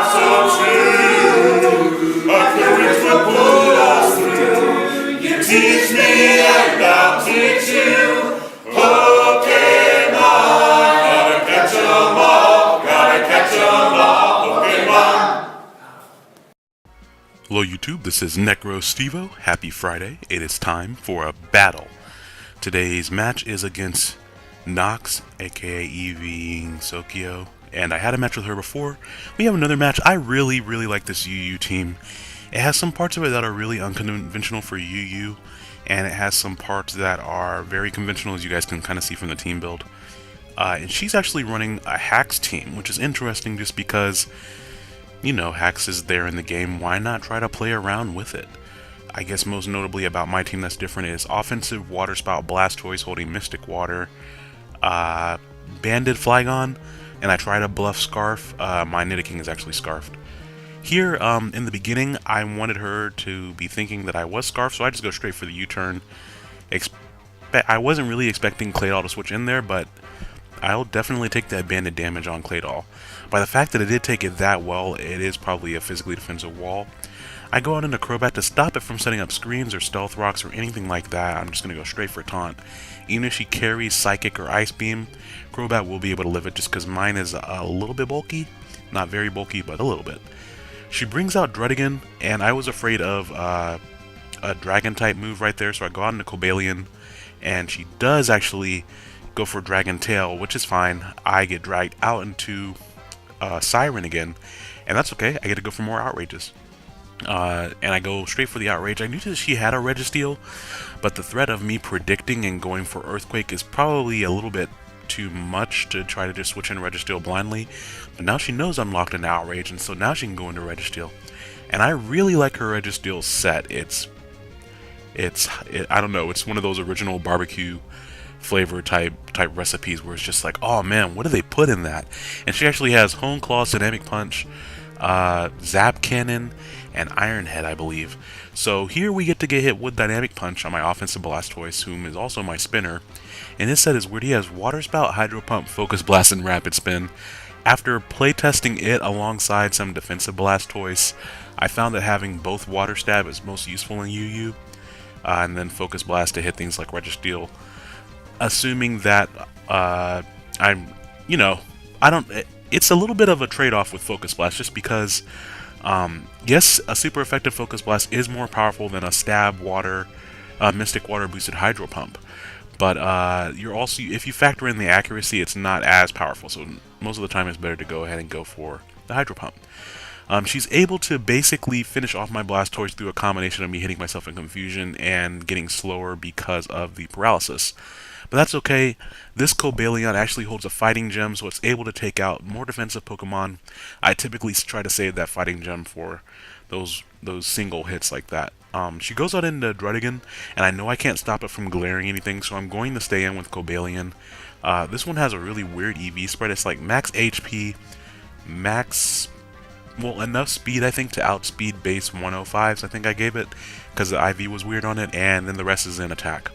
so true. Our courage will pull us through. You teach me and I'll teach you. Pokemon, gotta catch 'em all, gotta catch 'em all, Pokemon. Hello YouTube, this is Necrostevo. Happy Friday. It is time for a battle. Today's match is against Nox, aka Eeveeingensokyo, and I had a match with her before. We have another match. I really like this UU team. It has some parts of it that are really unconventional for UU, and it has some parts that are very conventional, as you guys can kind of see from the team build. And she's actually running a Hacks team, which is interesting just because, you know, Hacks is there in the game. Why not try to play around with it? I guess most notably about my team that's different is offensive Water Spout Blastoise holding Mystic Water, Banded Flygon, and I try to bluff Scarf. My Nidoking is actually Scarfed. Here, in the beginning, I wanted her to be thinking that I was Scarfed, so I just go straight for the U-turn. I wasn't really expecting Claydol to switch in there, but I'll definitely take that banded damage on Claydol. By the fact that it did take it that well, it is probably a physically defensive wall. I go out into Crobat to stop it from setting up screens or Stealth Rocks or anything like that. I'm just going to go straight for Taunt. Even if she carries Psychic or Ice Beam, Crobat will be able to live it just because mine is a little bit bulky. Not very bulky, but a little bit. She brings out Druddigon, and I was afraid of a Dragon-type move right there, so I go out into Cobalion, and she does actually go for Dragon Tail, which is fine. I get dragged out into Siren again, and that's okay. I get to go for more Outrages. And I go straight for the Outrage. I knew that she had a Registeel, but the threat of me predicting and going for Earthquake is probably a little bit too much to try to just switch in Registeel blindly. But now she knows I'm locked into Outrage, and so now she can go into Registeel. And I really like her Registeel set. I don't know, it's one of those original barbecue flavor type recipes where it's just like, oh man, what do they put in that? And she actually has Hone Claw, Dynamic Punch, Zap Cannon, and Iron Head, I believe. So here we get to get hit with Dynamic Punch on my offensive Blastoise, whom is also my spinner. And his set is weird. He has Water Spout, Hydro Pump, Focus Blast, and Rapid Spin. After playtesting it alongside some defensive Blastoise, I found that having both Water Stab is most useful in UU, and then Focus Blast to hit things like Registeel. Assuming that it's a little bit of a trade-off with Focus Blast, just because, yes, a super effective Focus Blast is more powerful than a Stab Water, Mystic Water boosted Hydro Pump. But you're also, if you factor in the accuracy, it's not as powerful. So most of the time, it's better to go ahead and go for the Hydro Pump. She's able to basically finish off my Blastoise through a combination of me hitting myself in confusion and getting slower because of the paralysis. But that's okay. This Cobalion actually holds a Fighting Gem, so it's able to take out more defensive Pokemon. I typically try to save that Fighting Gem for those single hits like that. She goes out into Druddigon, and I know I can't stop it from glaring anything, so I'm going to stay in with Cobalion. This one has a really weird EV spread. It's like max HP, enough speed, I think, to outspeed base 105s, I think I gave it, because the IV was weird on it, and then the rest is in attack.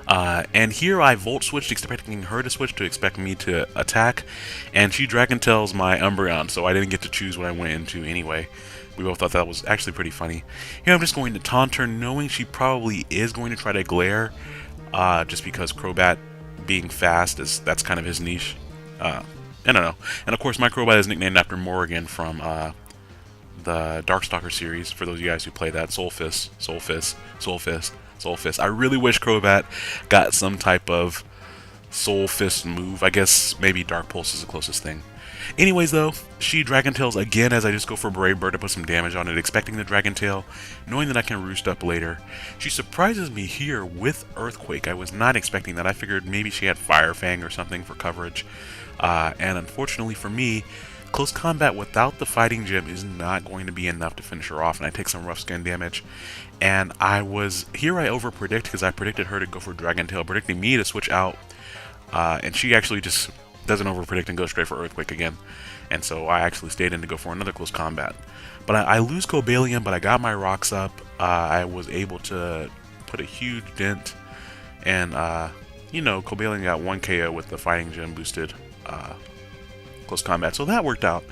And here I Volt switched, expecting her to switch to expect me to attack, and she Dragon Tails my Umbreon, so I didn't get to choose what I went into anyway. We both thought that was actually pretty funny. Here I'm just going to taunt her, knowing she probably is going to try to glare, just because Crobat being fast, that's kind of his niche. I don't know. And of course my Crobat is nicknamed after Morrigan from the Darkstalker series, for those of you guys who play that. Soul Fist. I really wish Crobat got some type of Soul Fist move. I guess maybe Dark Pulse is the closest thing. Anyways though, she Dragon Tails again as I just go for Brave Bird to put some damage on it, expecting the Dragon Tail, knowing that I can roost up later. She surprises me here with Earthquake. I was not expecting that. I figured maybe she had Fire Fang or something for coverage. And unfortunately for me, close combat without the Fighting Gem is not going to be enough to finish her off, and I take some rough skin damage. And I over-predict because I predicted her to go for Dragon Tail, predicting me to switch out, and she actually just doesn't over-predict and go straight for Earthquake again. And so I actually stayed in to go for another close combat. But I lose Cobalion, but I got my rocks up. I was able to put a huge dent, and Cobalion got 1 KO with the Fighting Gem boosted close combat, so that worked out.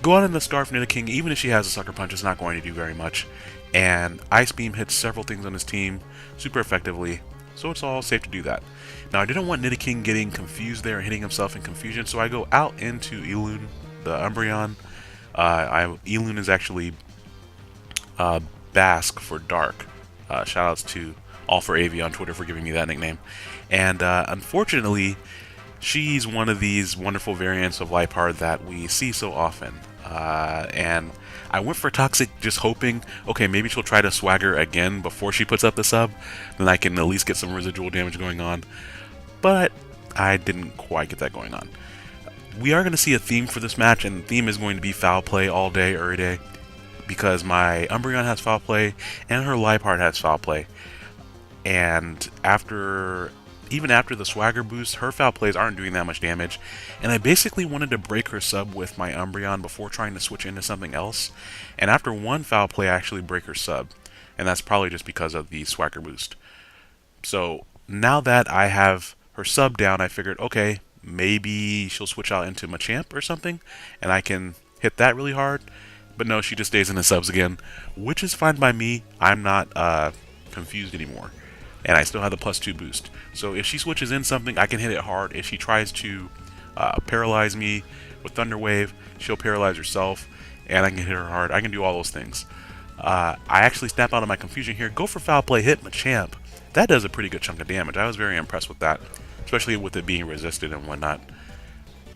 Go out in the Scarf Nidoking, even if she has a Sucker Punch, it's not going to do very much. And Ice Beam hits several things on his team super effectively, so it's all safe to do that. Now, I didn't want Nidoking getting confused there and hitting himself in confusion, so I go out into Eloon, the Umbreon. Eloon is actually Basque for dark. Shoutouts to All4AV on Twitter for giving me that nickname. And unfortunately, she's one of these wonderful variants of Liepard that we see so often. And I went for Toxic just hoping, okay, maybe she'll try to Swagger again before she puts up the sub, then I can at least get some residual damage going on. But I didn't quite get that going on. We are going to see a theme for this match, and the theme is going to be foul play all day, every day, because my Umbreon has foul play, and her Liepard has foul play. And even after the Swagger boost, her foul plays aren't doing that much damage, and I basically wanted to break her sub with my Umbreon before trying to switch into something else, and after one foul play I actually break her sub, and that's probably just because of the Swagger boost. So now that I have her sub down, I figured, okay, maybe she'll switch out into Machamp or something, and I can hit that really hard, but no, she just stays in the subs again, which is fine by me. I'm not confused anymore. And I still have the +2 boost. So if she switches in something, I can hit it hard. If she tries to paralyze me with Thunder Wave, she'll paralyze herself, and I can hit her hard. I can do all those things. I actually snap out of my confusion here, go for foul play, hit Machamp. That does a pretty good chunk of damage. I was very impressed with that, especially with it being resisted and whatnot.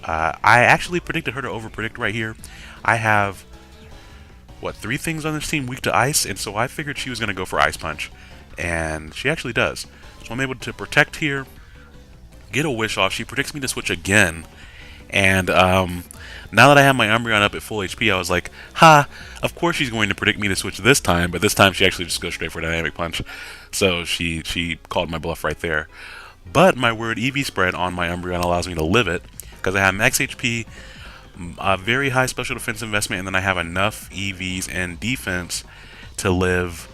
I actually predicted her to overpredict right here. I have, 3 things on this team weak to Ice, and so I figured she was going to go for Ice Punch. And she actually does. So I'm able to protect here, get a Wish off. She predicts me to switch again. And now that I have my Umbreon up at full HP, I was like, ha, of course she's going to predict me to switch this time, but this time she actually just goes straight for Dynamic Punch. So she called my bluff right there. But my word EV spread on my Umbreon allows me to live it, because I have max HP, a very high special defense investment, and then I have enough EVs and defense to live.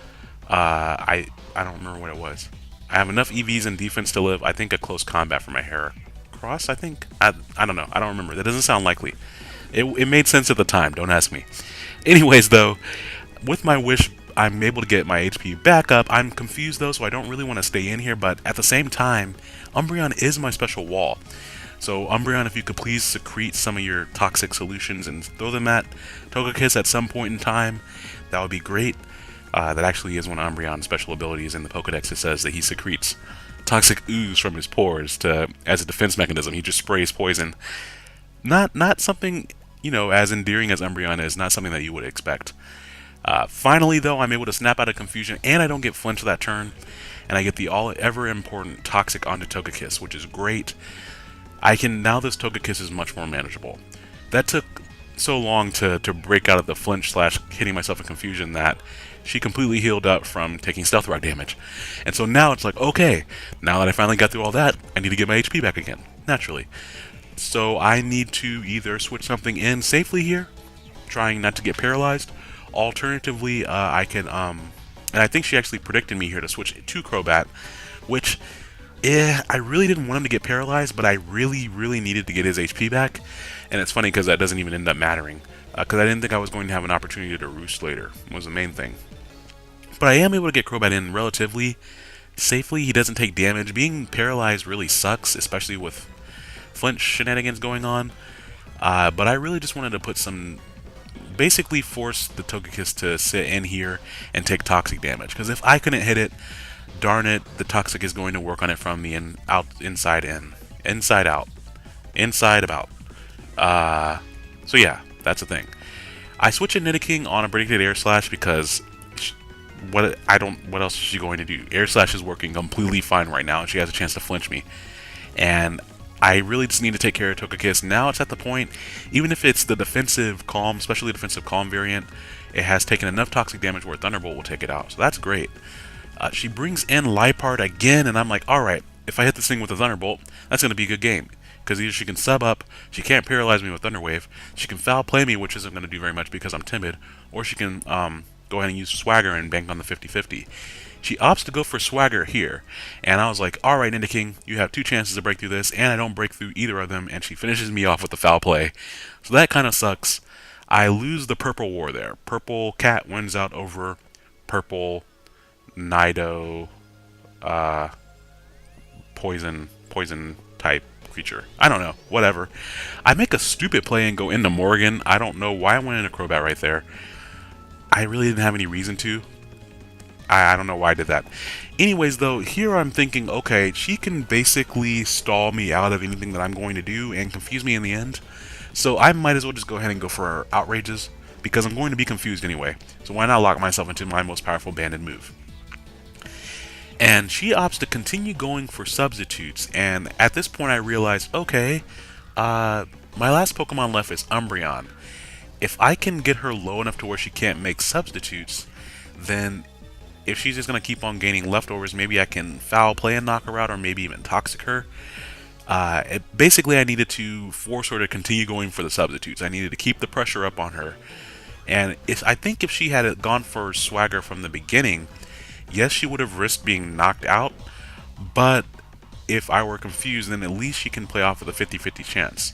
I don't remember what it was. I have enough EVs and defense to live, I think, a close combat for my Heracross, I think? I don't know. I don't remember. That doesn't sound likely. It made sense at the time. Don't ask me. Anyways, though, with my Wish, I'm able to get my HP back up. I'm confused, though, so I don't really want to stay in here, but at the same time, Umbreon is my special wall. So, Umbreon, if you could please secrete some of your toxic solutions and throw them at Togekiss at some point in time, that would be great. That actually is one of Umbreon's special abilities in the Pokedex. It says that he secretes toxic ooze from his pores as a defense mechanism. He just sprays poison. Not something, as endearing as Umbreon is, not something that you would expect. Finally, though, I'm able to snap out of confusion, and I don't get flinched that turn, and I get the all-ever-important Toxic onto Togekiss, which is great. Now this Togekiss is much more manageable. That took so long to break out of the flinch / hitting myself in confusion that she completely healed up from taking Stealth Rock damage. And so now it's like, okay, now that I finally got through all that, I need to get my HP back again, naturally. So I need to either switch something in safely here, trying not to get paralyzed. Alternatively, I can, and I think she actually predicted me here to switch to Crobat, which, I really didn't want him to get paralyzed, but I really, really needed to get his HP back. And it's funny because that doesn't even end up mattering, because I didn't think I was going to have an opportunity to roost later, was the main thing. But I am able to get Crobat in relatively safely. He doesn't take damage. Being paralyzed really sucks, especially with flinch shenanigans going on. But I really just wanted to basically force the Togekiss to sit in here and take toxic damage. Because if I couldn't hit it, darn it, the toxic is going to work on it from the inside in. Inside out. Inside about. So yeah, that's the thing. I switch a Nidoking on a predicted Air Slash because what else is she going to do? Air Slash is working completely fine right now, and she has a chance to flinch me. And I really just need to take care of Togekiss. Now it's at the point, even if it's the defensive calm, especially defensive calm variant, it has taken enough toxic damage where Thunderbolt will take it out. So that's great. She brings in Liepard again, and I'm like, alright, if I hit this thing with a Thunderbolt, that's going to be a good game. Because either she can sub up, she can't paralyze me with Thunder Wave, she can foul play me, which isn't going to do very much because I'm timid, or she can go ahead and use Swagger and bank on the 50-50. She opts to go for Swagger here, and I was like, alright, Nidoking, you have 2 chances to break through this, and I don't break through either of them, and she finishes me off with the foul play. So that kind of sucks. I lose the purple war there. Purple cat wins out over purple Nido poison type creature. I don't know. Whatever. I make a stupid play and go into Morgan. I don't know why I went into Crobat right there. I really didn't have any reason to. I don't know why I did that. Anyways, though, here I'm thinking, okay, she can basically stall me out of anything that I'm going to do and confuse me in the end. So I might as well just go ahead and go for Outrages, because I'm going to be confused anyway. So why not lock myself into my most powerful banded move? And she opts to continue going for substitutes, and at this point I realized, okay, my last Pokemon left is Umbreon. If I can get her low enough to where she can't make substitutes, then if she's just going to keep on gaining leftovers, maybe I can foul play and knock her out, or maybe even toxic her. Basically, I needed to force her to continue going for the substitutes. I needed to keep the pressure up on her. And I think if she had gone for Swagger from the beginning, yes, she would have risked being knocked out, but if I were confused, then at least she can play off with a 50-50 chance.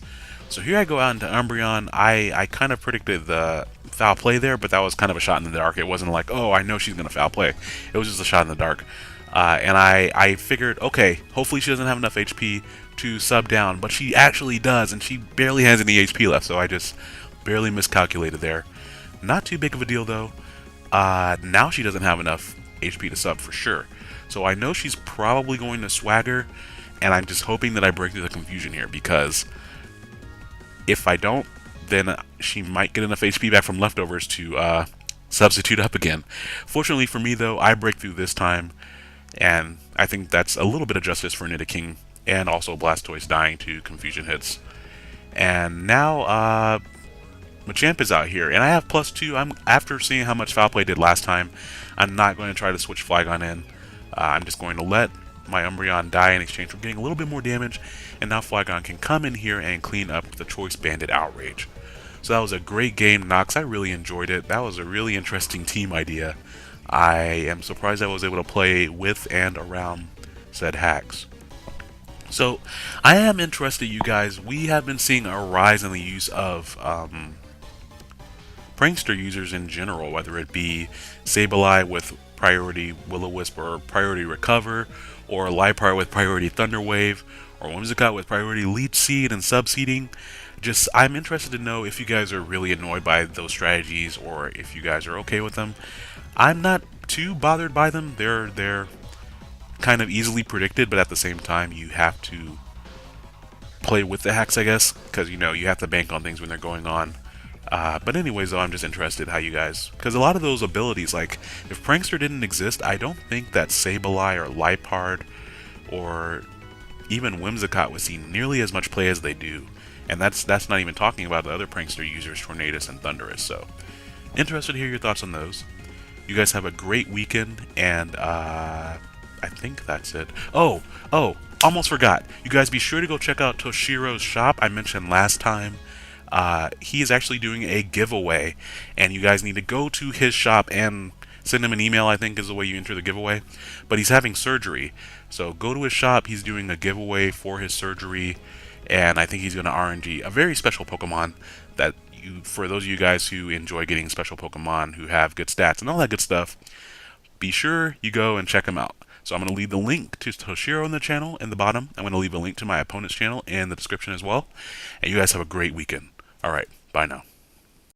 So here I go out into Umbreon. I kind of predicted the foul play there, but that was kind of a shot in the dark. It wasn't like, oh, I know she's going to foul play. It was just a shot in the dark. And I figured, okay, hopefully she doesn't have enough HP to sub down, but she actually does, and she barely has any HP left, so I just barely miscalculated there. Not too big of a deal, though. Now she doesn't have enough HP to sub for sure. So I know she's probably going to Swagger, and I'm just hoping that I break through the confusion here, because if I don't, then she might get enough HP back from leftovers to substitute up again. Fortunately for me, though, I break through this time, and I think that's a little bit of justice for Nidoking, and also Blastoise dying to confusion hits. And now Machamp is out here, and I have +2. After seeing how much foul play did last time, I'm not going to try to switch Flygon in. I'm just going to let my Umbreon die in exchange for getting a little bit more damage, and now Flygon can come in here and clean up the Choice Banded Outrage. So that was a great game, Nox. I really enjoyed it. That was a really interesting team idea. I am surprised I was able to play with and around said hacks. So I am interested, you guys. We have been seeing a rise in the use of prankster users in general, whether it be Sableye with priority Will-O-Wisp or priority Recover, or Liepard with priority Thunder Wave, or Whimsicott with priority Leech Seed and Subseeding. Just, I'm interested to know if you guys are really annoyed by those strategies, or if you guys are okay with them. I'm not too bothered by them. They're kind of easily predicted, but at the same time, you have to play with the hacks, I guess, because, you know, you have to bank on things when they're going on. But anyways, though, I'm just interested how you guys, because a lot of those abilities, like, if Prankster didn't exist, I don't think that Sableye or Liepard or even Whimsicott would see nearly as much play as they do. And that's not even talking about the other Prankster users, Tornadus and Thundurus. So, interested to hear your thoughts on those. You guys have a great weekend, and I think that's it. Oh, almost forgot. You guys be sure to go check out Toshiro's shop I mentioned last time. He is actually doing a giveaway, and you guys need to go to his shop and send him an email, I think is the way you enter the giveaway. But he's having surgery, so go to his shop. He's doing a giveaway for his surgery, and I think he's going to RNG a very special Pokemon that for those of you guys who enjoy getting special Pokemon who have good stats and all that good stuff, be sure you go and check him out. So I'm going to leave the link to Toshiro in the channel in the bottom. I'm going to leave a link to my opponent's channel in the description as well. And you guys have a great weekend. Alright, bye now.